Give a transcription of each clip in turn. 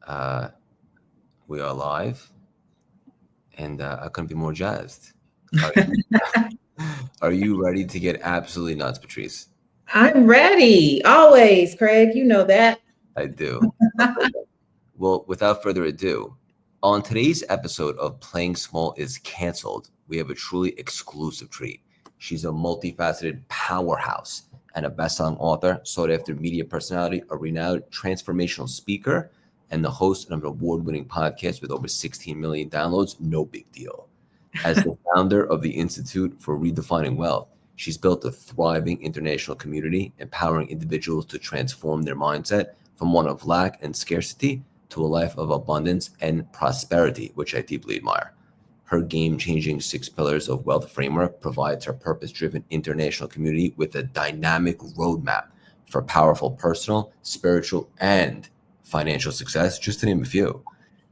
Uh, we are live, and I couldn't be more jazzed. Are you, are you ready to get absolutely nuts, Patrice? I'm ready. Always, Craig. You know that. I do. Okay. Well, without further ado, on today's episode of Playing Small is Cancelled, we have a truly exclusive treat. She's a multifaceted powerhouse and a best-selling author, sought-after media personality, a renowned transformational speaker, and the host of an award-winning podcast with over 16 million downloads. No big deal. As the founder of the Institute for Redefining Wealth, she's built a thriving international community, empowering individuals to transform their mindset from one of lack and scarcity to a life of abundance and prosperity, which I deeply admire. Her game changing 6 pillars of wealth framework provides her purpose driven international community with a dynamic roadmap for powerful personal, spiritual, and financial success, just to name a few.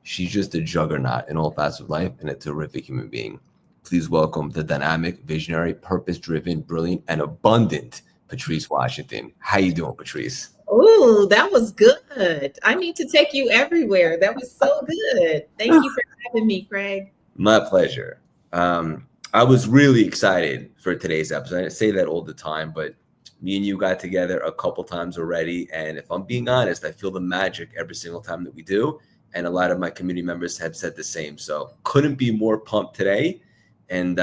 She's just a juggernaut in all facets of life and a terrific human being. Please welcome the dynamic, visionary, purpose-driven, brilliant, and abundant Patrice Washington. How you doing, Patrice? Oh, that was good. I need to take you everywhere. That was so good. Thank you for having me, Craig. My pleasure. I was really excited for today's episode. I say that all the time, but me and you got together a couple times already, and if I'm being honest, I feel the magic every single time that we do. And a lot of my community members have said the same. So couldn't be more pumped today. And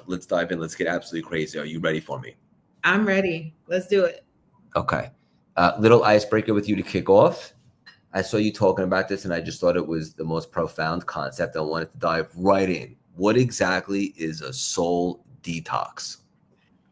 let's dive in. Let's get absolutely crazy. Are you ready for me? I'm ready. Let's do it. Okay. Little icebreaker with you to kick off. I saw you talking about this and I just thought it was the most profound concept. I wanted to dive right in. What exactly is a soul detox?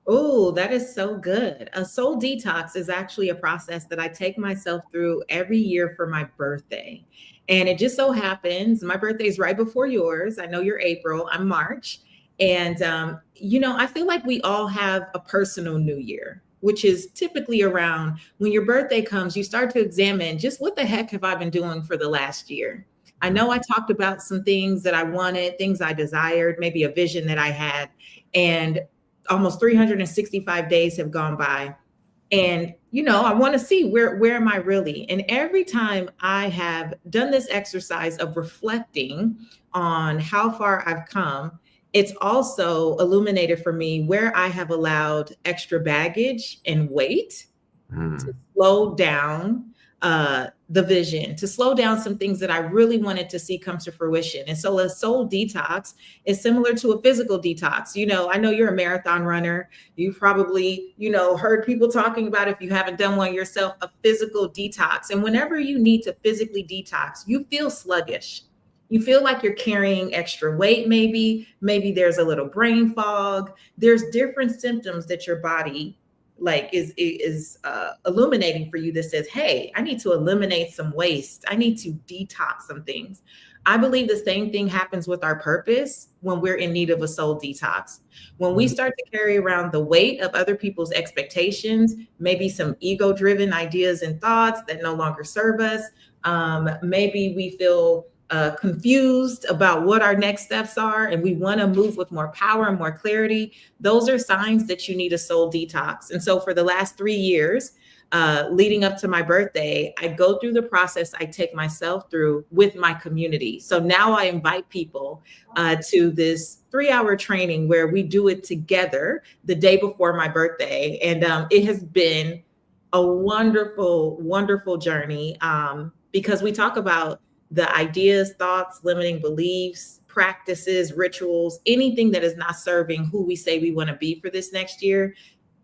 Oh, that is so good. A soul detox is actually a process that I take myself through every year for my birthday. And it just so happens my birthday is right before yours. I know you're April, I'm March. And, I feel like we all have a personal new year, which is typically around when your birthday comes, you start to examine just what the heck have I been doing for the last year? I know I talked about some things that I wanted, things I desired, maybe a vision that I had. And almost 365 days have gone by, and I want to see where am I really. And every time I have done this exercise of reflecting on how far I've come, it's also illuminated for me where I have allowed extra baggage and weight to Mm. slow down the vision, to slow down some things that I really wanted to see come to fruition. And so a soul detox is similar to a physical detox. I know you're a marathon runner. You've probably, heard people talking about, if you haven't done one yourself, a physical detox. And whenever you need to physically detox, you feel sluggish. You feel like you're carrying extra weight, maybe there's a little brain fog. There's different symptoms that your body like is illuminating for you that says, hey, I need to eliminate some waste, I need to detox some things. I believe the same thing happens with our purpose when we're in need of a soul detox. When we start to carry around the weight of other people's expectations, maybe some ego driven ideas and thoughts that no longer serve us. Maybe we feel confused about what our next steps are, and we want to move with more power and more clarity. Those are signs that you need a soul detox. And so for the last 3 years, leading up to my birthday, I go through the process I take myself through with my community. So now I invite people to this 3-hour training where we do it together the day before my birthday. And it has been a wonderful, wonderful journey, because we talk about the ideas, thoughts, limiting beliefs, practices, rituals, anything that is not serving who we say we want to be for this next year.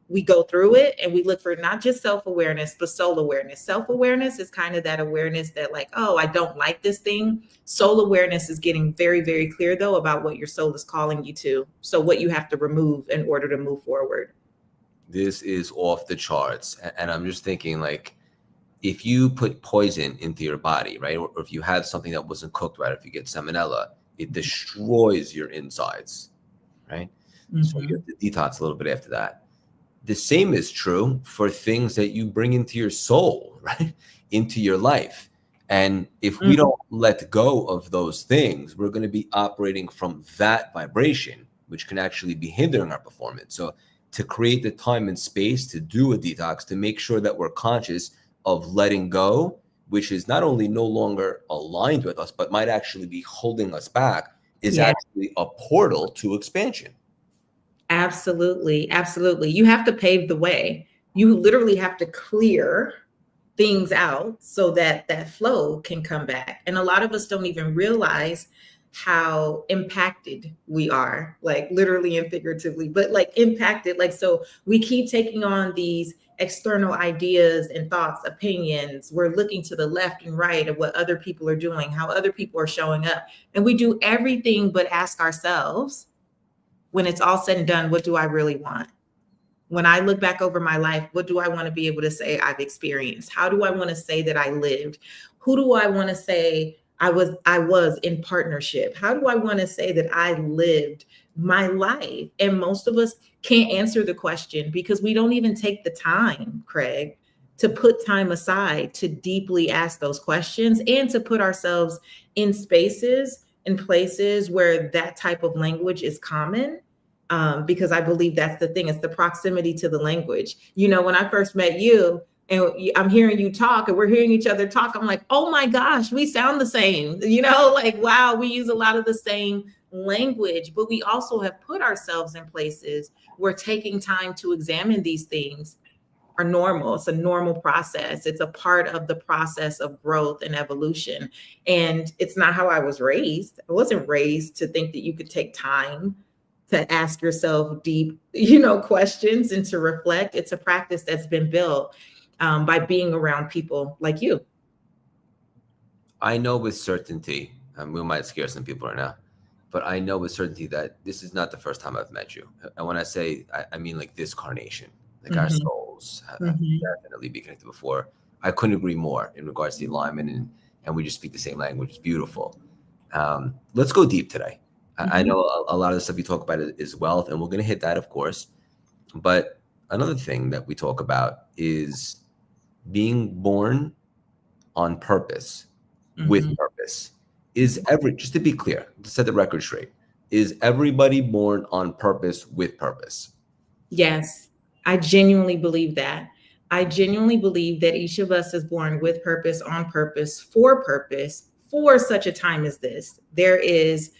We go through it and we look for not just self-awareness, but soul awareness. Self-awareness is kind of that awareness that, like, oh, I don't like this thing. Soul awareness is getting very, very clear, though, about what your soul is calling you to. So what you have to remove in order to move forward. This is off the charts. And I'm just thinking, like, if you put poison into your body, right, or if you have something that wasn't cooked right, if you get salmonella, it destroys your insides, right? So you have to detox a little bit after that. The same is true for things that you bring into your soul, right, into your life. And if we don't let go of those things, we're going to be operating from that vibration, which can actually be hindering our performance. So to create the time and space to do a detox, to make sure that we're conscious of letting go which is not only no longer aligned with us, but might actually be holding us back, is Yeah. actually a portal to expansion. Absolutely. Absolutely. You have to pave the way. You literally have to clear things out so that that flow can come back. And a lot of us don't even realize how impacted we are, like literally and figuratively, but like impacted. Like, so we keep taking on these external ideas and thoughts, opinions. We're looking to the left and right of what other people are doing, how other people are showing up. And we do everything but ask ourselves, when it's all said and done, what do I really want? When I look back over my life, what do I want to be able to say I've experienced? How do I want to say that I lived? Who do I want to say I was in partnership? How do I want to say that I lived my life? And most of us can't answer the question because we don't even take the time, Craig, to put time aside to deeply ask those questions and to put ourselves in spaces and places where that type of language is common. Because I believe that's the thing. It's the proximity to the language. You know, when I first met you and I'm hearing you talk and we're hearing each other talk, I'm like, oh my gosh, we sound the same. You know, like, wow, we use a lot of the same language, but we also have put ourselves in places where taking time to examine these things are normal. It's a normal process. It's a part of the process of growth and evolution. And it's not how I was raised. I wasn't raised to think that you could take time to ask yourself deep, questions and to reflect. It's a practice that's been built by being around people like you. I know with certainty, we might scare some people right now, but I know with certainty that this is not the first time I've met you. And when I say, I mean like this carnation, like our souls have definitely been connected before. I couldn't agree more in regards to the alignment, and we just speak the same language. It's beautiful. Let's go deep today. I know a lot of the stuff you talk about is wealth, and we're going to hit that, of course. But another thing that we talk about is being born on purpose, with purpose. Just to be clear, to set the record straight, is everybody born on purpose with purpose? Yes, I genuinely believe that. I genuinely believe that each of us is born with purpose, on purpose, for such a time as this. There is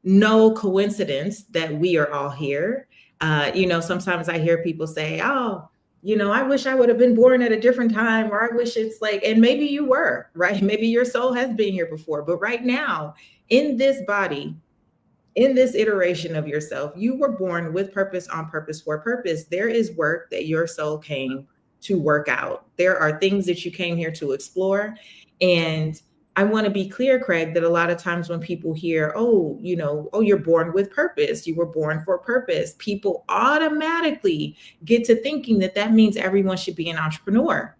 no coincidence that we are all here. Sometimes I hear people say, oh, I wish I would have been born at a different time, or I wish it's like, and maybe you were, right? Maybe your soul has been here before, but right now in this body, in this iteration of yourself, you were born with purpose, on purpose, for purpose. There is work that your soul came to work out. There are things that you came here to explore. And I want to be clear, Craig, that a lot of times when people hear, oh, you're born with purpose, you were born for purpose, people automatically get to thinking that that means everyone should be an entrepreneur.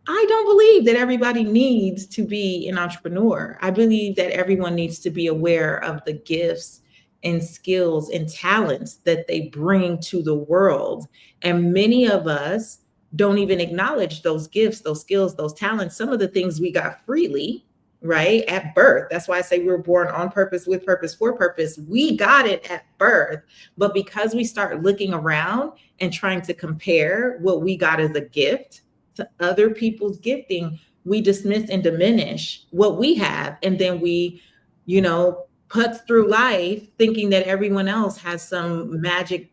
I don't believe that everybody needs to be an entrepreneur. I believe that everyone needs to be aware of the gifts and skills and talents that they bring to the world. And many of us don't even acknowledge those gifts, those skills, those talents, some of the things we got freely, right? At birth. That's why I say we were born on purpose, with purpose, for purpose. We got it at birth. But because we start looking around and trying to compare what we got as a gift to other people's gifting, we dismiss and diminish what we have. And then we, put through life thinking that everyone else has some magic,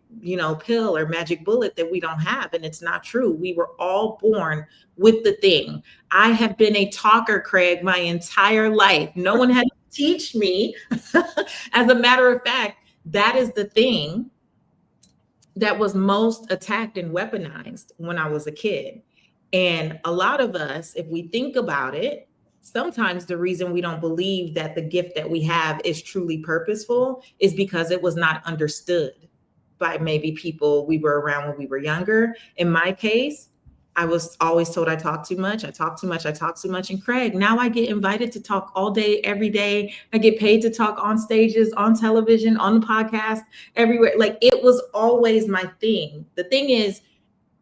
pill or magic bullet that we don't have. And it's not true. We were all born with the thing. I have been a talker, Craig, my entire life. No one had to teach me. As a matter of fact, that is the thing that was most attacked and weaponized when I was a kid. And a lot of us, if we think about it, sometimes the reason we don't believe that the gift that we have is truly purposeful is because it was not understood by maybe people we were around when we were younger. In my case, I was always told I talk too much. I talk too much. I talk too much. And Craig, now I get invited to talk all day, every day. I get paid to talk on stages, on television, on the podcast, everywhere. Like, it was always my thing. The thing is,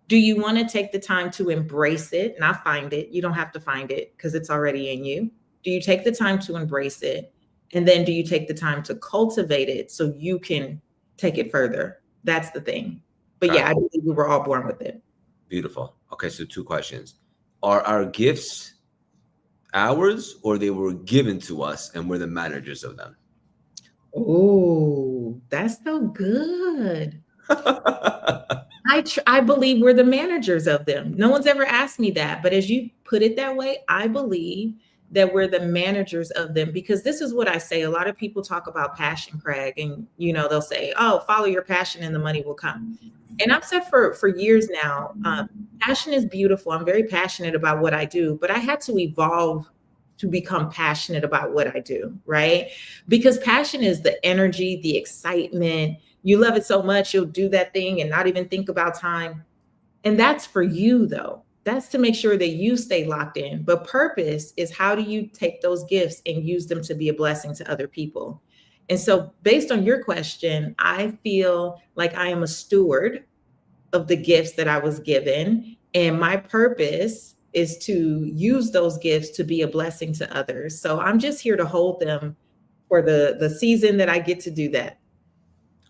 do you want to take the time to embrace it, not find it? You don't have to find it because it's already in you. Do you take the time to embrace it? And then do you take the time to cultivate it so you can take it further? That's the thing. But yeah, I believe we were all born with it. Beautiful. Okay, so 2 questions. Are our gifts Ours, or they were given to us and we're the managers of them? Oh, that's so good. I believe we're the managers of them. No one's ever asked me that, but as you put it that way, I believe that we're the managers of them, because this is what I say. A lot of people talk about passion, Craig, and they'll say, "Oh, follow your passion and the money will come." And I've said for years now, passion is beautiful. I'm very passionate about what I do, but I had to evolve to become passionate about what I do, right? Because passion is the energy, the excitement. You love it so much, you'll do that thing and not even think about time. And that's for you, though. That's to make sure that you stay locked in. But purpose is, how do you take those gifts and use them to be a blessing to other people? And so, based on your question, I feel like I am a steward of the gifts that I was given. And my purpose is to use those gifts to be a blessing to others. So I'm just here to hold them for the season that I get to do that.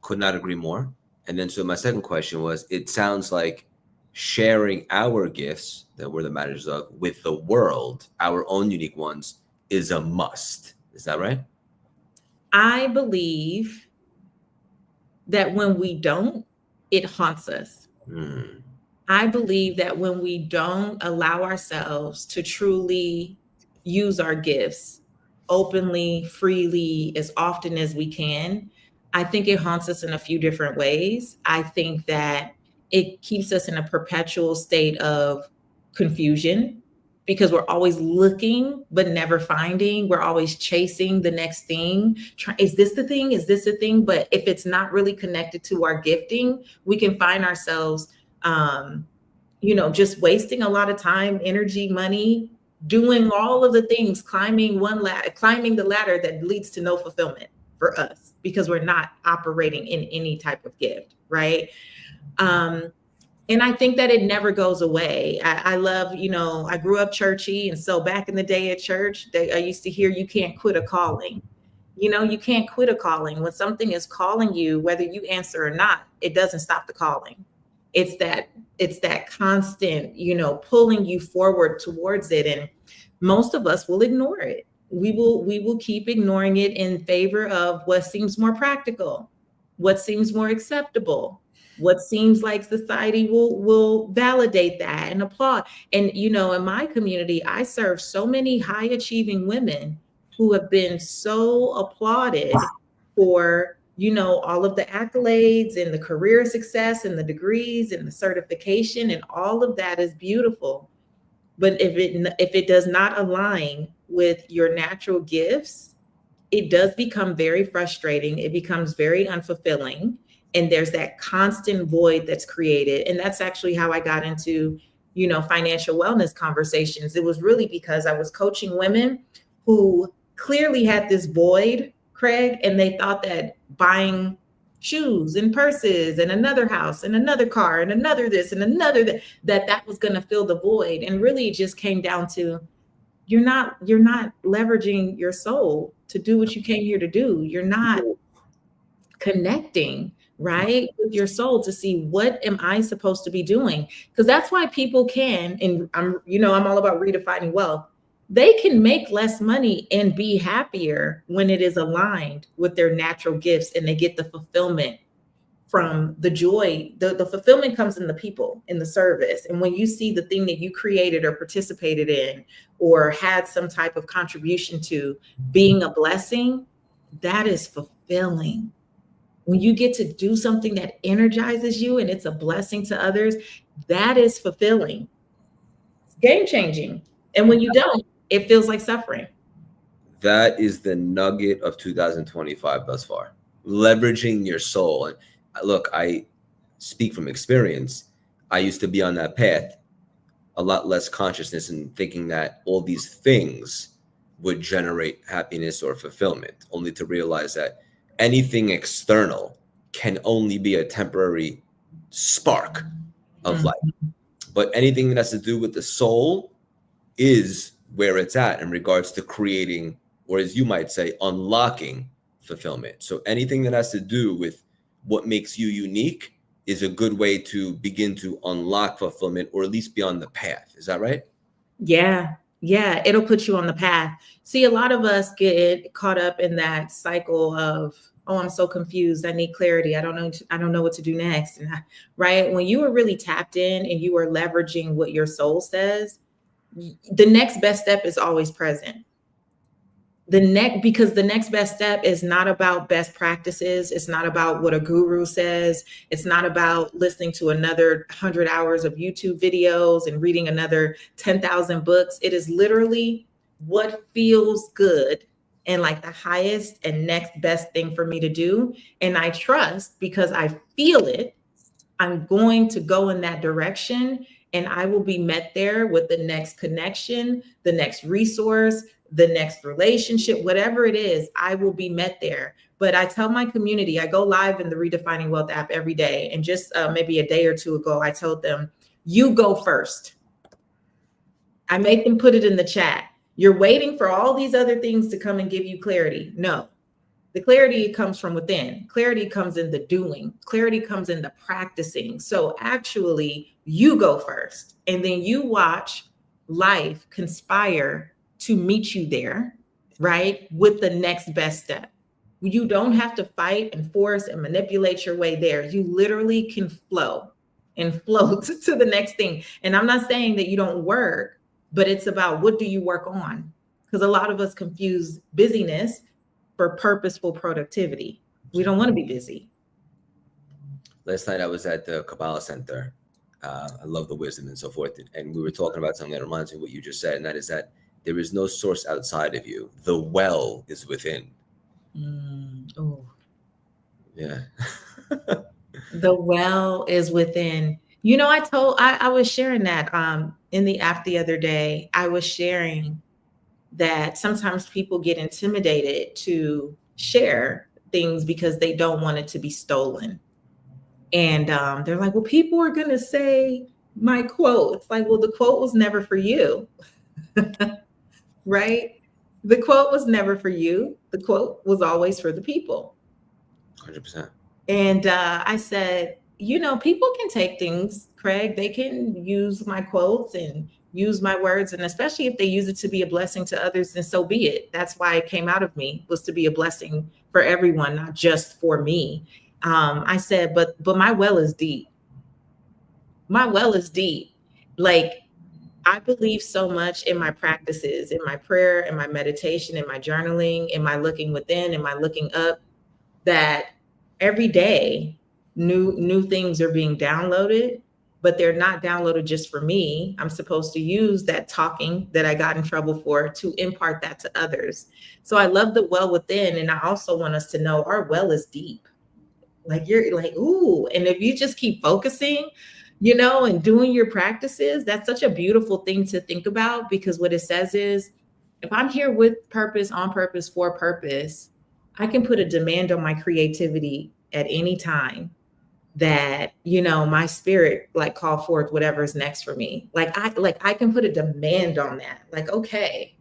Could not agree more. And then, so my second question was, it sounds like sharing our gifts that we're the managers of with the world, our own unique ones, is a must. Is that right? I believe that when we don't, it haunts us. I believe that when we don't allow ourselves to truly use our gifts openly, freely, as often as we can, I think it haunts us in a few different ways. I think that it keeps us in a perpetual state of confusion, because we're always looking but never finding. We're always chasing the next thing. Is this the thing? Is this the thing? But if it's not really connected to our gifting, we can find ourselves just wasting a lot of time, energy, money, doing all of the things, climbing the ladder that leads to no fulfillment for us, because we're not operating in any type of gift, right? And I think that it never goes away. I love, I grew up churchy. And so back in the day at church, I used to hear, you can't quit a calling. You can't quit a calling. When something is calling you, whether you answer or not, it doesn't stop the calling. It's that constant, pulling you forward towards it. And most of us will ignore it. We will keep ignoring it in favor of what seems more practical, what seems more acceptable, what seems like society will validate that and applaud. And in my community, I serve so many high achieving women who have been so applauded for all of the accolades and the career success and the degrees and the certification, and all of that is beautiful. But if it does not align with your natural gifts, it does become very frustrating. It becomes very unfulfilling. And there's that constant void that's created. And that's actually how I got into, financial wellness conversations. It was really because I was coaching women who clearly had this void, Craig, and they thought that buying shoes and purses and another house and another car and another this and another that was going to fill the void. And really it just came down to, you're not leveraging your soul to do what you came here to do. You're not connecting, right, with your soul to see, what am I supposed to be doing? Because that's why people can, and I'm all about redefining wealth. They can make less money and be happier when it is aligned with their natural gifts, and they get the fulfillment from the joy. The fulfillment comes in the people, in the service. And when you see the thing that you created or participated in or had some type of contribution to being a blessing, that is fulfilling. When you get to do something that energizes you and it's a blessing to others, that is fulfilling. It's game changing. And when you don't, it feels like suffering. That is the nugget of 2025 thus far. Leveraging your soul. And look, I speak from experience. I used to be on that path, a lot less consciousness and thinking that all these things would generate happiness or fulfillment, only to realize that anything external can only be a temporary spark of life. But anything that has to do with the soul is where it's at in regards to creating, or as you might say, unlocking fulfillment. So anything that has to do with what makes you unique is a good way to begin to unlock fulfillment, or at least be on the path. Is that right? Yeah. Yeah, it'll put you on the path. See, a lot of us get caught up in that cycle of, oh, I'm so confused. I need clarity. I don't know what to do next. Right? When you are really tapped in and you are leveraging what your soul says, the next best step is always present. Because the next best step is not about best practices. It's not about what a guru says. It's not about listening to another 100 hours of YouTube videos and reading another 10,000 books. It is literally what feels good and like the highest and next best thing for me to do. And I trust, because I feel it, I'm going to go in that direction, and I will be met there with the next connection, the next resource, the next relationship, whatever it is, I will be met there. But I tell my community, I go live in the Redefining Wealth app every day. And just maybe a day or two ago, I told them, you go first. I made them put it in the chat. You're waiting for all these other things to come and give you clarity. No, the clarity comes from within. Clarity comes in the doing. Clarity comes in the practicing. So actually, you go first, and then you watch life conspire to meet you there, right? With the next best step. You don't have to fight and force and manipulate your way there. You literally can flow and float to the next thing. And I'm not saying that you don't work, but it's about, what do you work on? Because a lot of us confuse busyness for purposeful productivity. We don't want to be busy. Last night I was at the Kabbalah Center. I love the wisdom and so forth. And we were talking about something that reminds me of what you just said, and that is that there is no source outside of you. The well is within. Oh, yeah. The well is within. You know, I was sharing that in the app the other day. I was sharing that sometimes people get intimidated to share things because they don't want it to be stolen. And they're like, well, people are going to say my quote. It's like, well, the quote was never for you. Right? The quote was never for you. The quote was always for the people. 100%. And I said, you know, people can take things, Craig. They can use my quotes and use my words. And especially if they use it to be a blessing to others, then so be it. That's why it came out of me, was to be a blessing for everyone, not just for me. I said, but my well is deep. My well is deep. Like, I believe so much in my practices, in my prayer, in my meditation, in my journaling, in my looking within, in my looking up, that every day new things are being downloaded, but they're not downloaded just for me. I'm supposed to use that talking that I got in trouble for to impart that to others. So I love the well within. And I also want us to know our well is deep. Like, you're like, ooh, and if you just keep focusing, you know, and doing your practices, that's such a beautiful thing to think about, because what it says is, if I'm here with purpose, on purpose, for purpose, I can put a demand on my creativity at any time, that, you know, my spirit like call forth whatever's next for me. I can put a demand on that. Like, okay,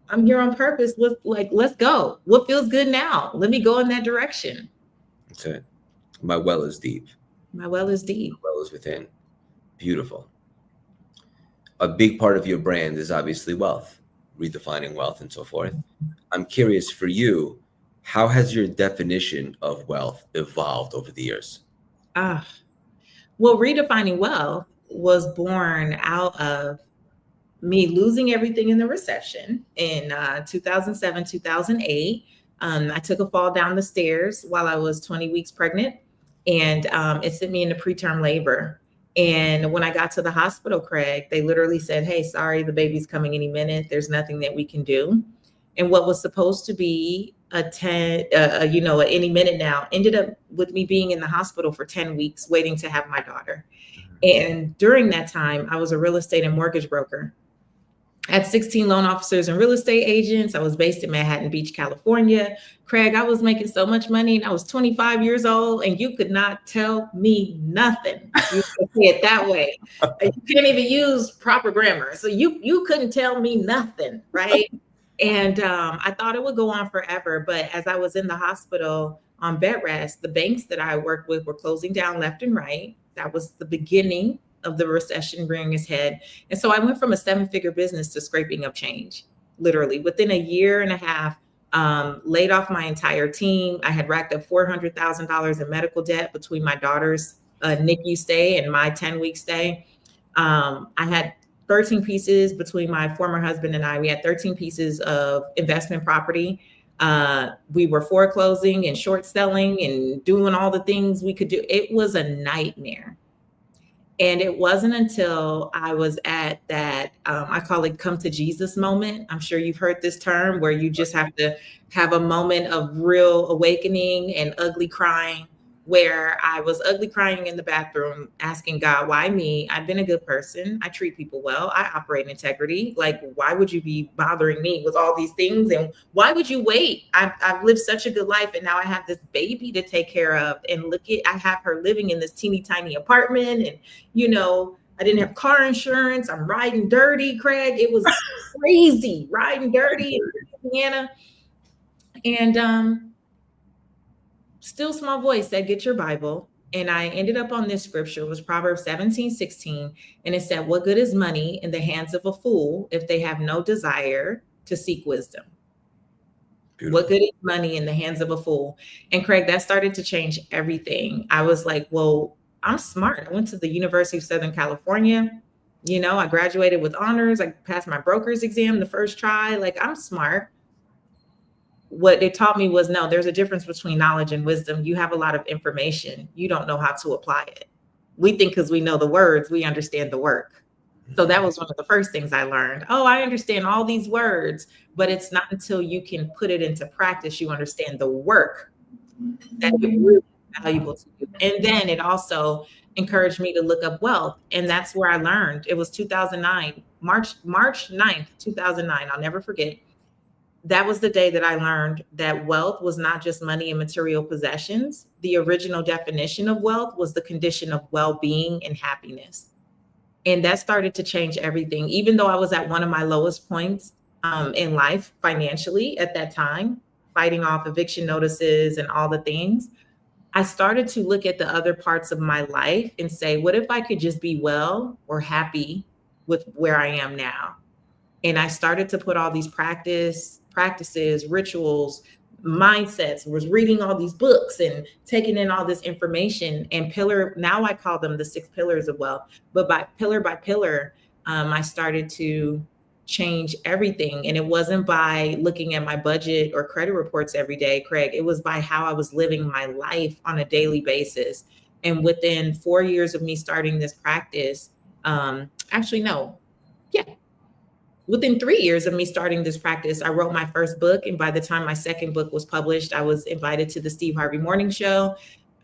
I'm here on purpose. Let's go. What feels good now? Let me go in that direction. That's it. My well is deep. My well is deep. My well is within. Beautiful. A big part of your brand is obviously wealth, redefining wealth and so forth. I'm curious, for you, how has your definition of wealth evolved over the years? Well, redefining wealth was born out of me losing everything in the recession in 2007, 2008. I took a fall down the stairs while I was 20 weeks pregnant, and it sent me into preterm labor. And when I got to the hospital, Craig, they literally said, hey, sorry, the baby's coming any minute. There's nothing that we can do. And what was supposed to be at any minute now ended up with me being in the hospital for 10 weeks waiting to have my daughter. And during that time, I was a real estate and mortgage broker. I had 16 loan officers and real estate agents. I was based in Manhattan Beach, California. Craig, I was making so much money, and I was 25 years old, and you could not tell me nothing. You could say it that way. You can't even use proper grammar. So you couldn't tell me nothing, right? And I thought it would go on forever. But as I was in the hospital on bed rest, the banks that I worked with were closing down left and right. That was the beginning of the recession rearing its head. And so I went from a 7-figure business to scraping up change, literally within a year and a half. Laid off my entire team. I had racked up $400,000 in medical debt between my daughter's NICU stay and my 10-week stay. I had 13 pieces between my former husband and I. We had 13 pieces of investment property. We were foreclosing and short selling and doing all the things we could do. It was a nightmare. And it wasn't until I was at that, I call it come to Jesus moment. I'm sure you've heard this term, where you just have to have a moment of real awakening and ugly crying, where I was ugly crying in the bathroom, asking God, why me? I've been a good person. I treat people well. I operate in integrity. Like, why would you be bothering me with all these things? And why would you wait? I've lived such a good life, and now I have this baby to take care of. And I have her living in this teeny tiny apartment. And, I didn't have car insurance. I'm riding dirty, Craig. It was crazy, riding dirty in Louisiana. And still small voice said, get your Bible. And I ended up on this scripture. It was Proverbs 17:16. And it said, what good is money in the hands of a fool if they have no desire to seek wisdom? Beautiful. What good is money in the hands of a fool? And Craig, that started to change everything. I was like, well, I'm smart. I went to the University of Southern California. I graduated with honors. I passed my broker's exam the first try. Like, I'm smart. What they taught me was, no, there's a difference between knowledge and wisdom. You have a lot of information. You don't know how to apply it. We think because we know the words, we understand the work. So that was one of the first things I learned. Oh, I understand all these words, but it's not until you can put it into practice, you understand the work that it really is valuable to you. And then it also encouraged me to look up wealth. And that's where I learned. It was 2009, March 9th, 2009. I'll never forget. That was the day that I learned that wealth was not just money and material possessions. The original definition of wealth was the condition of well-being and happiness. And that started to change everything. Even though I was at one of my lowest points in life financially at that time, fighting off eviction notices and all the things, I started to look at the other parts of my life and say, what if I could just be well or happy with where I am now? And I started to put all these practices, rituals, mindsets, was reading all these books and taking in all this information. And now I call them the 6 pillars of wealth. But by pillar, I started to change everything. And it wasn't by looking at my budget or credit reports every day, Craig. It was by how I was living my life on a daily basis. And within 4 years of me starting this practice, within 3 years of me starting this practice, I wrote my first book. And by the time my second book was published, I was invited to the Steve Harvey Morning Show.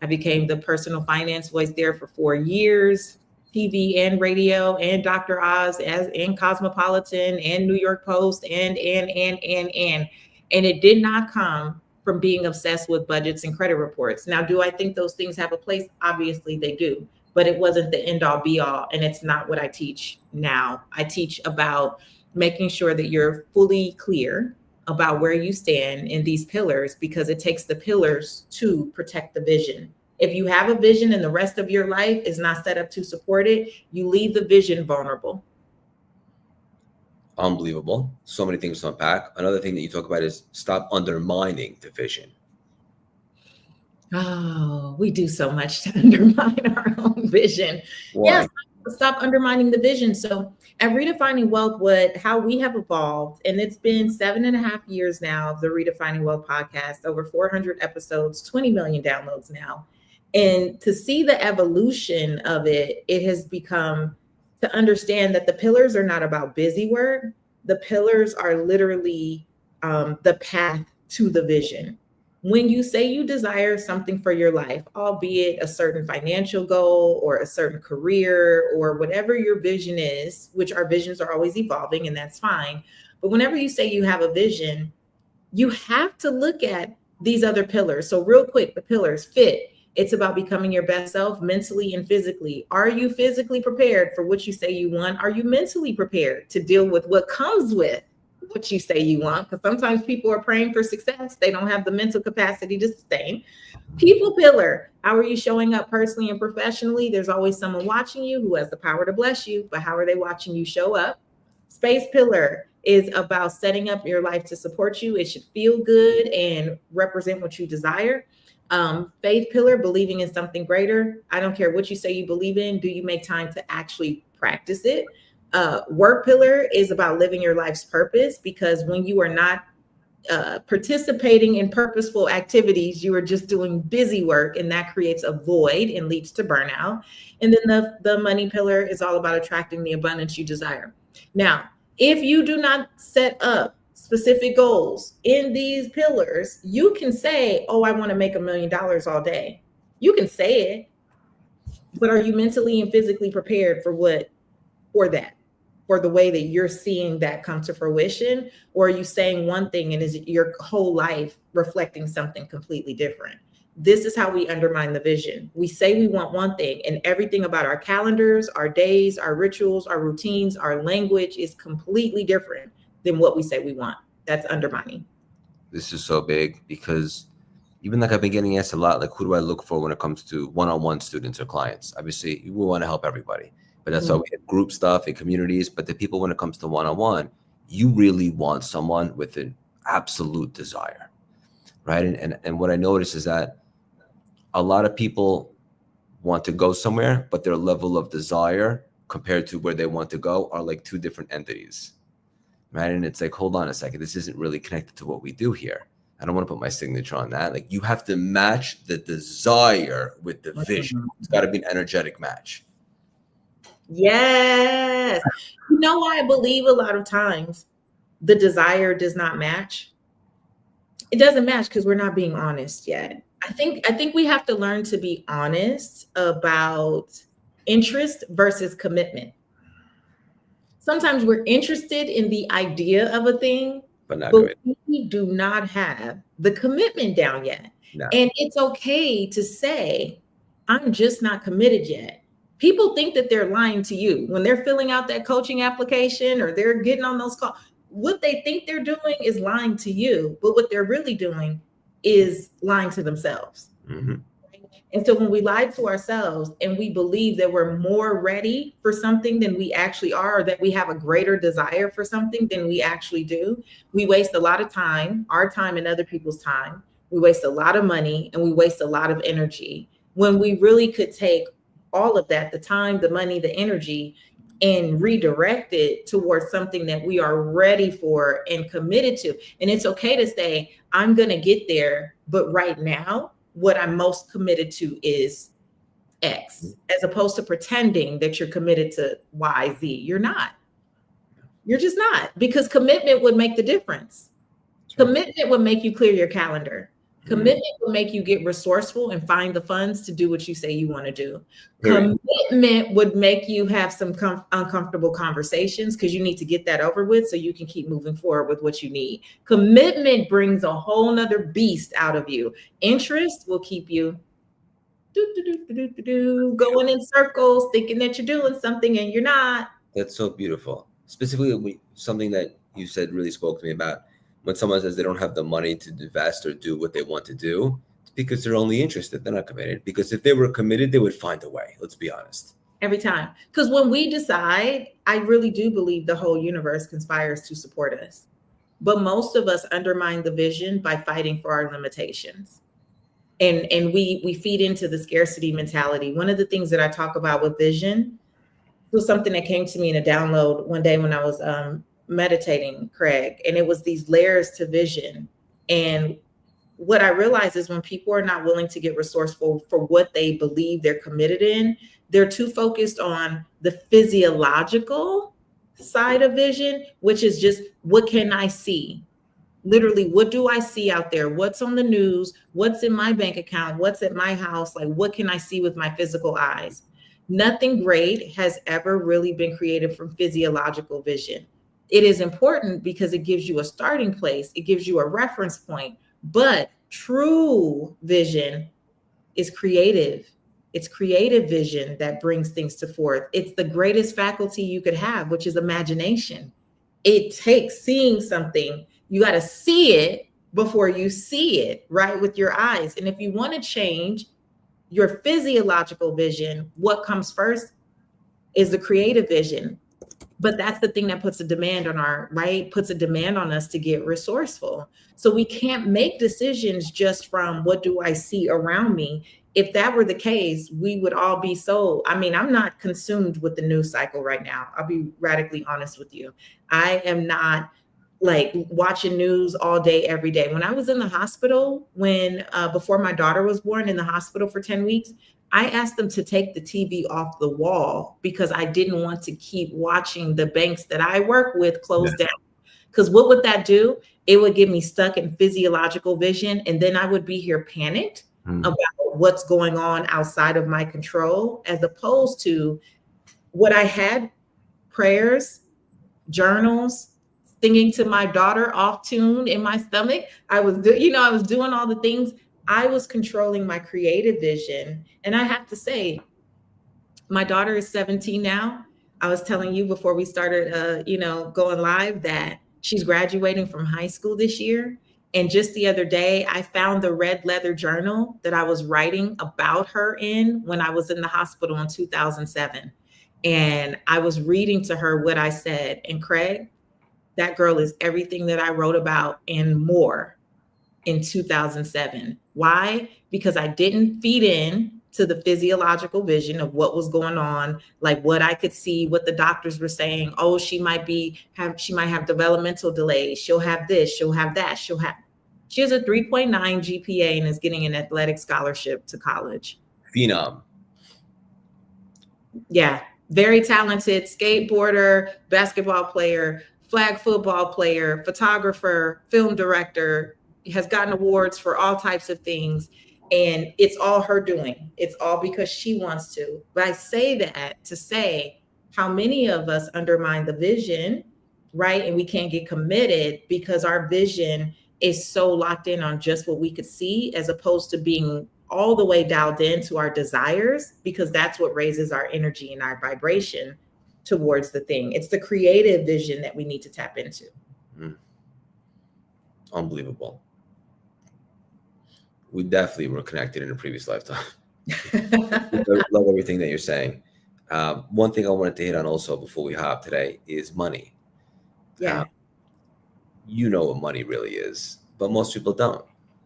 I became the personal finance voice there for 4 years, TV and radio and Dr. Oz and Cosmopolitan and New York Post and it did not come from being obsessed with budgets and credit reports. Now, do I think those things have a place? Obviously they do, but it wasn't the end all be all. And it's not what I teach now. I teach about making sure that you're fully clear about where you stand in these pillars, because it takes the pillars to protect the vision. If you have a vision and the rest of your life is not set up to support it, you leave the vision vulnerable. Unbelievable. So many things to unpack. Another thing that you talk about is stop undermining the vision. Oh, we do so much to undermine our own vision. Why? Yes, stop undermining the vision. So at Redefining Wealth, how we have evolved, and it's been 7.5 years now of the Redefining Wealth podcast, over 400 episodes, 20 million downloads now. And to see the evolution of it, it has become to understand that the pillars are not about busy work. The pillars are literally the path to the vision. When you say you desire something for your life, albeit a certain financial goal or a certain career or whatever your vision is, which our visions are always evolving, and that's fine. But whenever you say you have a vision, you have to look at these other pillars. So real quick, the pillars fit. It's about becoming your best self mentally and physically. Are you physically prepared for what you say you want? Are you mentally prepared to deal with what comes with what you say you want, because sometimes people are praying for success. They don't have the mental capacity to sustain. People pillar. How are you showing up personally and professionally? There's always someone watching you who has the power to bless you, but how are they watching you show up? Space pillar is about setting up your life to support you. It should feel good and represent what you desire. Faith pillar, believing in something greater. I don't care what you say you believe in. Do you make time to actually practice it? Work pillar is about living your life's purpose, because when you are not participating in purposeful activities, you are just doing busy work, and that creates a void and leads to burnout. And then the money pillar is all about attracting the abundance you desire. Now, if you do not set up specific goals in these pillars, you can say, oh, I want to make $1 million all day. You can say it, but are you mentally and physically prepared for that? For the way that you're seeing that come to fruition? Or are you saying one thing and is your whole life reflecting something completely different? This is how we undermine the vision. We say we want one thing, and everything about our calendars, our days, our rituals, our routines, our language is completely different than what we say we want. That's undermining. This is so big, because even like I've been getting asked a lot, like, who do I look for when it comes to one-on-one students or clients? Obviously, we want to help everybody, but that's why we have group stuff and communities. But the people, when it comes to one-on-one, you really want someone with an absolute desire, right? And what I notice is that a lot of people want to go somewhere, but their level of desire compared to where they want to go are like two different entities, right? And it's like, hold on a second, this isn't really connected to what we do here. I don't want to put my signature on that. Like, you have to match the desire with the vision. It's got to be an energetic match. Yes. You know why I believe a lot of times the desire does not match? It doesn't match because we're not being honest yet. I think we have to learn to be honest about interest versus commitment. Sometimes we're interested in the idea of a thing, but we do not have the commitment down yet. No. And it's okay to say, I'm just not committed yet. People think that they're lying to you when they're filling out that coaching application or they're getting on those calls. What they think they're doing is lying to you, but what they're really doing is lying to themselves. Mm-hmm. And so when we lie to ourselves and we believe that we're more ready for something than we actually are, or that we have a greater desire for something than we actually do, we waste a lot of time, our time and other people's time. We waste a lot of money and we waste a lot of energy when we really could take all of that, the time, the money, the energy, and redirect it towards something that we are ready for and committed to. And it's okay to say, I'm going to get there, but right now, what I'm most committed to is X, as opposed to pretending that you're committed to Y, Z. You're not. You're just not, because commitment would make the difference. Commitment would make you clear your calendar. Commitment will make you get resourceful and find the funds to do what you say you want to do. Commitment would make you have some uncomfortable conversations because you need to get that over with so you can keep moving forward with what you need. Commitment brings a whole nother beast out of you. Interest will keep you going in circles, thinking that you're doing something and you're not. That's so beautiful. Specifically, something that you said really spoke to me about. When someone says they don't have the money to invest or do what they want to do, it's because they're only interested. They're not committed. Because if they were committed, they would find a way. Let's be honest. Every time. Because when we decide, I really do believe the whole universe conspires to support us. But most of us undermine the vision by fighting for our limitations. And we feed into the scarcity mentality. One of the things that I talk about with vision was something that came to me in a download one day when I was meditating, Craig, and it was these layers to vision. And what I realized is when people are not willing to get resourceful for what they believe they're committed in, they're too focused on the physiological side of vision, which is just, what can I see? Literally, what do I see out there? What's on the news? What's in my bank account? What's at my house? Like, what can I see with my physical eyes? Nothing great has ever really been created from physiological vision. It is important because it gives you a starting place. It gives you a reference point. But true vision is creative. It's creative vision that brings things to forth. It's the greatest faculty you could have, which is imagination. it takes seeing something. You got to see it before you see it, right? With your eyes. And if you want to change your physiological vision, what comes first is the creative vision. But that's the thing that puts a demand on puts a demand on us to get resourceful. So we can't make decisions just from what do I see around me. If that were the case, we would all be I'm not consumed with the news cycle right now. I'll be radically honest with you. I am not like watching news all day, every day. When I was in the hospital, before my daughter was born, in the hospital for 10 weeks, I asked them to take the TV off the wall because I didn't want to keep watching the banks that I work with close down. Because what would that do? It would get me stuck in physiological vision. And then I would be here panicked about what's going on outside of my control, as opposed to what I had: prayers, journals, singing to my daughter off tune in my stomach. I was doing all the things. I was controlling my creative vision. And I have to say, my daughter is 17 now. I was telling you before we started, going live, that she's graduating from high school this year. And just the other day, I found the red leather journal that I was writing about her in when I was in the hospital in 2007. And I was reading to her what I said. And Craig, that girl is everything that I wrote about and more in 2007. Why? Because I didn't feed in to the physiological vision of what was going on, like what I could see, what the doctors were saying. Oh, she might have developmental delays. She'll have this, she'll have that, she has a 3.9 GPA and is getting an athletic scholarship to college. Phenom. Yeah, very talented skateboarder, basketball player, flag football player, photographer, film director, has gotten awards for all types of things. And it's all her doing. It's all because she wants to. But I say that to say how many of us undermine the vision, right? And we can't get committed because our vision is so locked in on just what we could see, as opposed to being all the way dialed into our desires, because that's what raises our energy and our vibration towards the thing. It's the creative vision that we need to tap into. Unbelievable. We definitely were connected in a previous lifetime. I love everything that you're saying. One thing I wanted to hit on also before we hop today is money. Yeah. You know what money really is, but most people don't.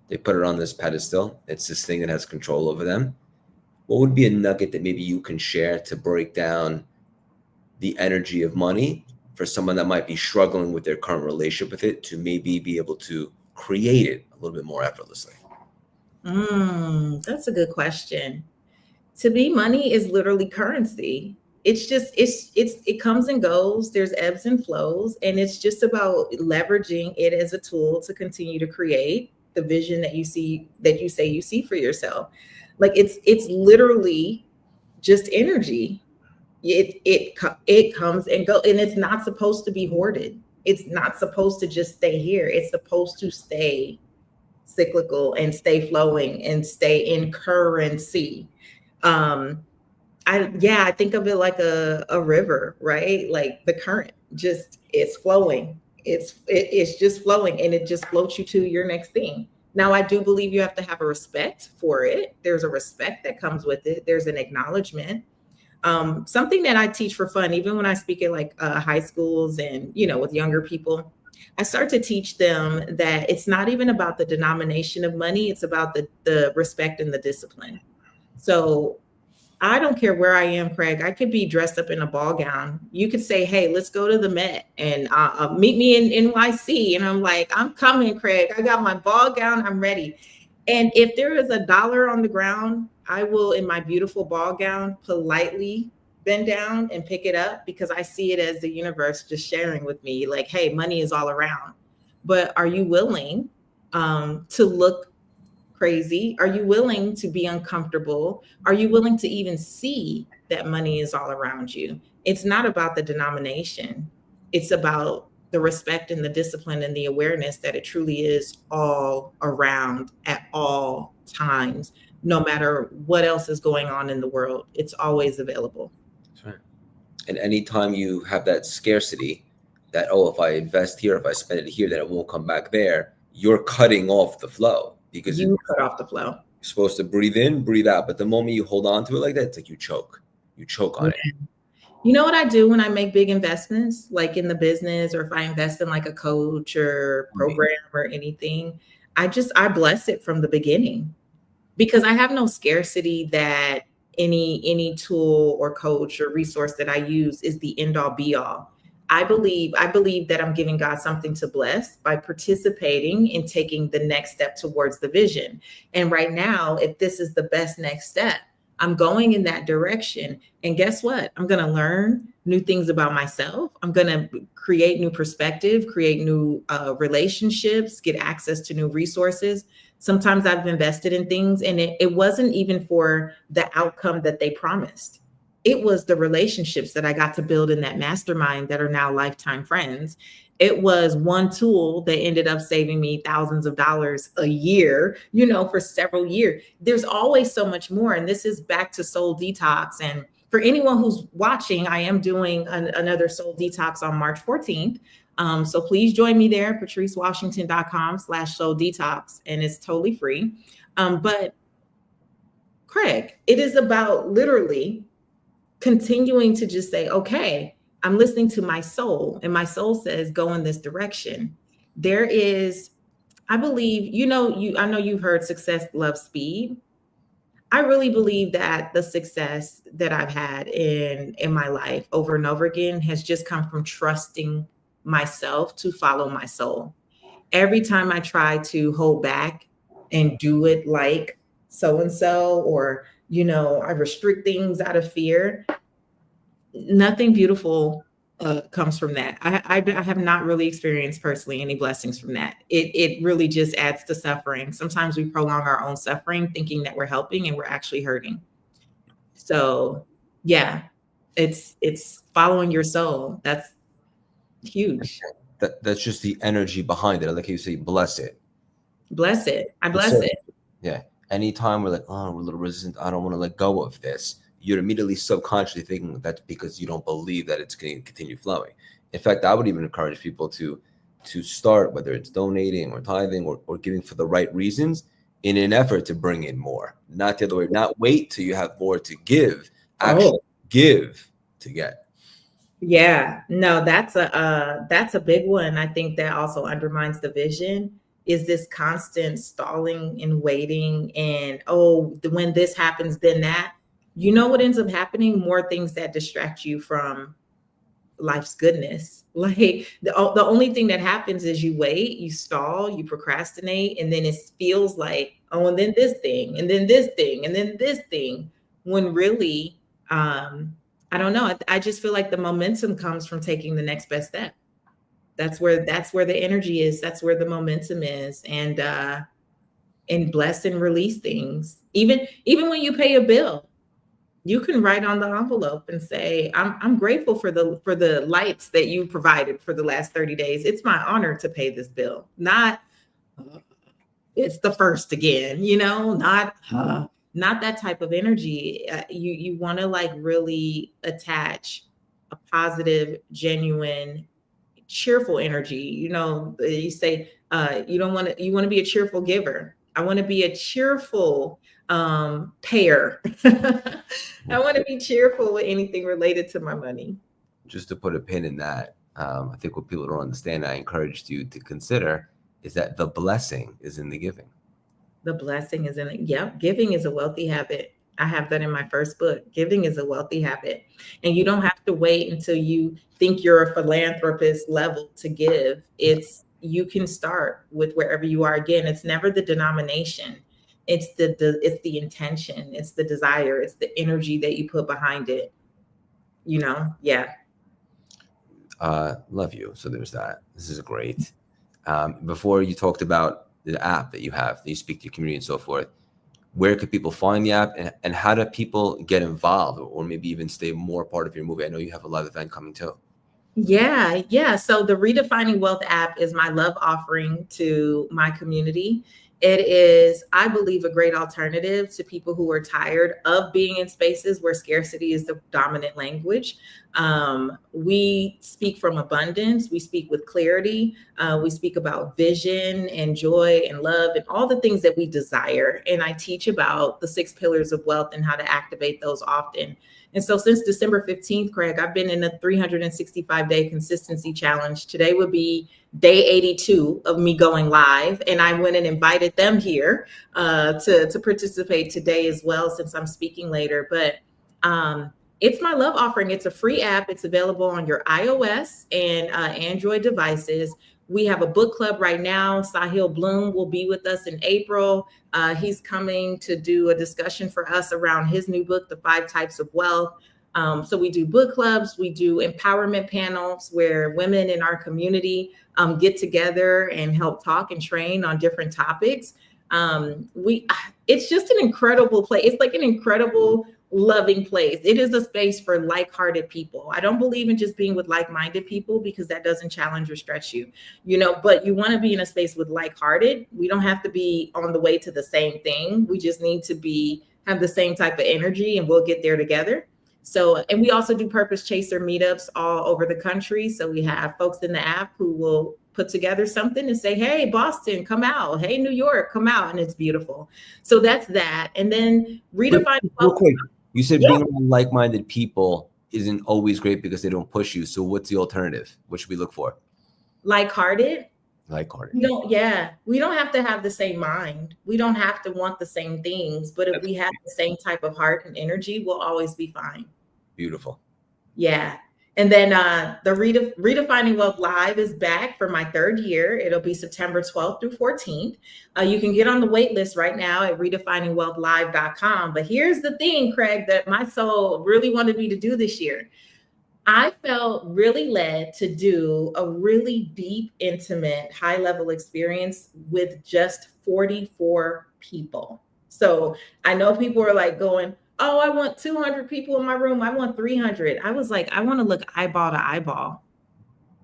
They put it on this pedestal. It's this thing that has control over them. What would be a nugget that maybe you can share to break down the energy of money for someone that might be struggling with their current relationship with it, to maybe be able to create it a little bit more effortlessly? That's a good question. To me, money is literally currency. It comes and goes. There's ebbs and flows, and it's just about leveraging it as a tool to continue to create the vision that you say you see for yourself. Like it's literally just energy. It comes and goes, and it's not supposed to be hoarded. It's not supposed to just stay here. It's supposed to stay cyclical and stay flowing and stay in currency. I think of it like a river, right? Like the current it's flowing. It's just flowing, and it just floats you to your next thing. Now, I do believe you have to have a respect for it. There's a respect that comes with it. There's an acknowledgement. Something that I teach for fun, even when I speak at like high schools and, with younger people, I start to teach them that it's not even about the denomination of money. It's about the respect and the discipline. So I don't care where I am, Craig. I could be dressed up in a ball gown. You could say, hey, let's go to the Met and meet me in NYC. And I'm like, I'm coming, Craig. I got my ball gown. I'm ready. And if there is $1 on the ground, I will, in my beautiful ball gown, politely bend down and pick it up, because I see it as the universe just sharing with me, like, hey, money is all around. But are you willing to look crazy? Are you willing to be uncomfortable? Are you willing to even see that money is all around you? It's not about the denomination. It's about the respect and the discipline and the awareness that it truly is all around at all times, no matter what else is going on in the world. It's always available. That's right. And anytime you have that scarcity, that, oh, if I invest here, if I spend it here, then it won't come back there, you're cutting off the flow because You cut off the flow. you're supposed to breathe in, breathe out. But the moment you hold on to it like that, it's like you choke on it. You know what I do when I make big investments, like in the business, or if I invest in like a coach or program or anything, I bless it from the beginning, because I have no scarcity that any tool or coach or resource that I use is the end all be all. I believe that I'm giving God something to bless by participating in taking the next step towards the vision. And right now, if this is the best next step, I'm going in that direction. And guess what? I'm going to learn new things about myself. I'm going to create new perspective, create new relationships, get access to new resources. Sometimes I've invested in things and it wasn't even for the outcome that they promised. It was the relationships that I got to build in that mastermind that are now lifetime friends. It was one tool that ended up saving me thousands of dollars a year, for several years. There's always so much more. And this is back to soul detox. And for anyone who's watching, I am doing another soul detox on March 14th. So please join me there, patricewashington.com/soul detox. And it's totally free. But Craig, it is about literally continuing to just say, okay, I'm listening to my soul, and my soul says, go in this direction. There is, I believe, I know you've heard success loves speed. I really believe that the success that I've had in my life over and over again has just come from trusting myself to follow my soul. Every time I try to hold back and do it like so-and-so, or, I restrict things out of fear, nothing beautiful comes from that. I have not really experienced personally any blessings from that. It really just adds to suffering. Sometimes we prolong our own suffering thinking that we're helping and we're actually hurting. So yeah, it's following your soul. That's huge. That's just the energy behind it. I like how you say, bless it. Bless it. I bless it. Yeah. Anytime we're like, oh, we're a little resistant, I don't want to let go of this, you're immediately subconsciously thinking that's because you don't believe that it's going to continue flowing. In fact, I would even encourage people to start, whether it's donating or tithing or giving for the right reasons, in an effort to bring in more. Not the other way. Not wait till you have more to give. Actually give to get. Yeah, no, that's a big one. I think that also undermines the vision, is this constant stalling and waiting, and when this happens, then that. You know what ends up happening? More things that distract you from life's goodness. Like the only thing that happens is you wait, you stall, you procrastinate, and then it feels like, and then this thing, and then this thing, and then this thing, when really, I don't know. I just feel like the momentum comes from taking the next best step. That's where the energy is. That's where the momentum is. And bless and release things. Even when you pay a bill, you can write on the envelope and say, I'm grateful for the lights that you provided for the last 30 days. It's my honor to pay this bill. Not it's the first again, not that type of energy. You want to like really attach a positive, genuine, cheerful energy. You say you want to be a cheerful giver. I want to be a cheerful payer. I want to be cheerful with anything related to my money. Just to put a pin in that, I think what people don't understand, I encouraged you to consider, is that the blessing is in the giving. The blessing is in it. Yep. Giving is a wealthy habit. I have that in my first book. Giving is a wealthy habit. And you don't have to wait until you think you're a philanthropist level to give. You can start with wherever you are. Again, it's never the denomination. It's the intention. It's the desire. It's the energy that you put behind it. Yeah. Love you. So there's that. This is great. Before you talked about the app that you have, that you speak to your community and so forth, where could people find the app, and how do people get involved or maybe even stay more part of your movie? I know you have a live event coming too. Yeah. So the Redefining Wealth app is my love offering to my community. It is, I believe, a great alternative to people who are tired of being in spaces where scarcity is the dominant language. We speak from abundance. We speak with clarity. We speak about vision and joy and love and all the things that we desire. And I teach about the 6 pillars of wealth and how to activate those often. And so since December 15th, Craig, I've been in a 365-day consistency challenge. Today would be day 82 of me going live. And I went and invited them here to participate today as well, since I'm speaking later. But it's my love offering. It's a free app. It's available on your iOS and Android devices. We have a book club right now. Sahil Bloom will be with us in April. He's coming to do a discussion for us around his new book, The 5 Types of Wealth. So we do book clubs. We do empowerment panels where women in our community get together and help talk and train on different topics. It's just an incredible place. It's like an incredible, loving place. It is a space for like-hearted people. I don't believe in just being with like-minded people because that doesn't challenge or stretch you, but you want to be in a space with like-hearted. We don't have to be on the way to the same thing. We just need to have the same type of energy, and we'll get there together. So, and we also do purpose chaser meetups all over the country. So we have folks in the app who will put together something and say, hey, Boston, come out. Hey, New York, come out. And it's beautiful. So that's that. And then redefining. Real quick, you said being around like-minded people isn't always great because they don't push you. So what's the alternative? What should we look for? Like-hearted. Like-hearted. We don't have to have the same mind. We don't have to want the same things. But if we have the same type of heart and energy, we'll always be fine. Beautiful. Yeah. And then the Redefining Wealth Live is back for my 3rd year. It'll be September 12th through 14th. You can get on the wait list right now at redefiningwealthlive.com. But here's the thing, Craig, that my soul really wanted me to do this year. I felt really led to do a really deep, intimate, high-level experience with just 44 people. So I know people are like going, oh, I want 200 people in my room. I want 300. I was like, I want to look eyeball to eyeball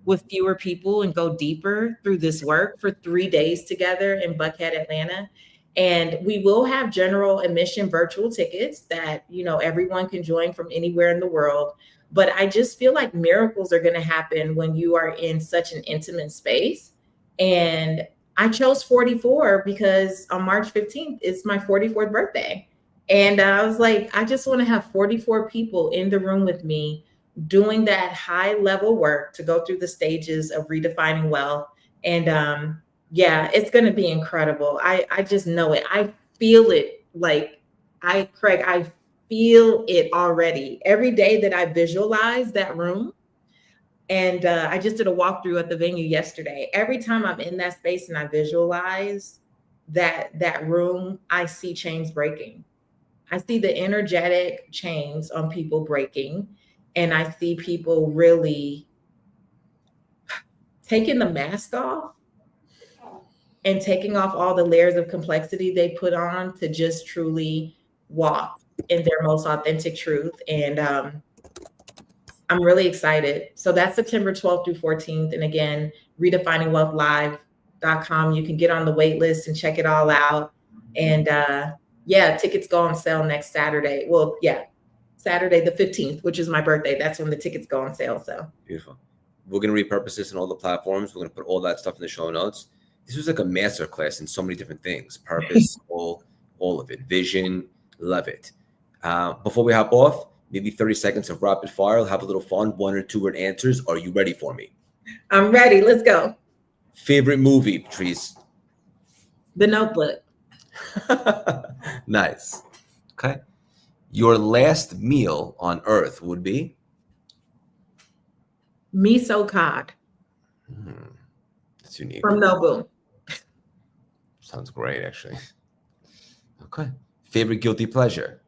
with fewer people and go deeper through this work for 3 days together in Buckhead, Atlanta. And we will have general admission virtual tickets that, everyone can join from anywhere in the world. But I just feel like miracles are going to happen when you are in such an intimate space. And I chose 44 because on March 15th, it's my 44th birthday. And I was like, I just want to have 44 people in the room with me doing that high level work to go through the stages of redefining wealth. And it's going to be incredible. I just know it. I feel it. Craig, I feel it already. Every day that I visualize that room, and I just did a walkthrough at the venue yesterday. Every time I'm in that space and I visualize that room, I see chains breaking. I see the energetic chains on people breaking, and I see people really taking the mask off and taking off all the layers of complexity they put on to just truly walk in their most authentic truth. And I'm really excited. So that's September 12th through 14th. And again, redefiningwealthlive.com. You can get on the wait list and check it all out. And tickets go on sale next Saturday. Well, Saturday the 15th, which is my birthday. That's when the tickets go on sale. So beautiful. We're going to repurpose this in all the platforms. We're going to put all that stuff in the show notes. This was like a master class in so many different things. Purpose, all of it. Vision, love it. Before we hop off, maybe 30 seconds of rapid fire. I'll have a little fun. 1 or 2 word answers. Are you ready for me? I'm ready. Let's go. Favorite movie, Patrice? The Notebook. Nice. Okay. Your last meal on earth would be? Miso cod. That's unique. From Nobu. Sounds great, actually. Okay. Favorite guilty pleasure?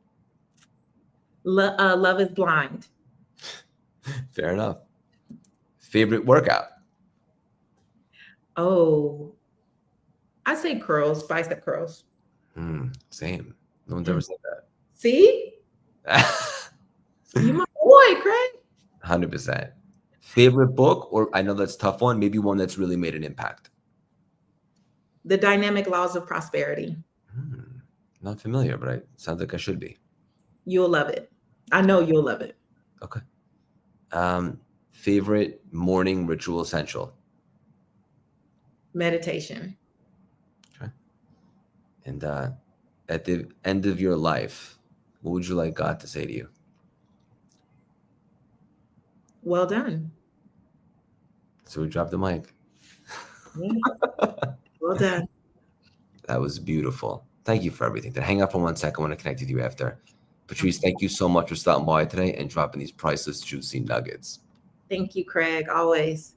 Love is Blind. Fair enough. Favorite workout? Oh, I say curls, bicep curls. Same. No one's ever said that. See? You my boy, Craig. 100%. Favorite book, or I know that's a tough one, maybe one that's really made an impact. The dynamic laws of prosperity. Not familiar, but it sounds like I should be. You'll love it. I know you'll love it. Okay. Favorite morning ritual essential? Meditation. Okay. And at the end of your life, what would you like God to say to you? Well done. So we dropped the mic. Yeah. Well done. That was beautiful. Thank you for everything. Hang up for 1 second. I want to connect with you after. Patrice, thank you so much for stopping by today and dropping these priceless, juicy nuggets. Thank you, Craig. Always.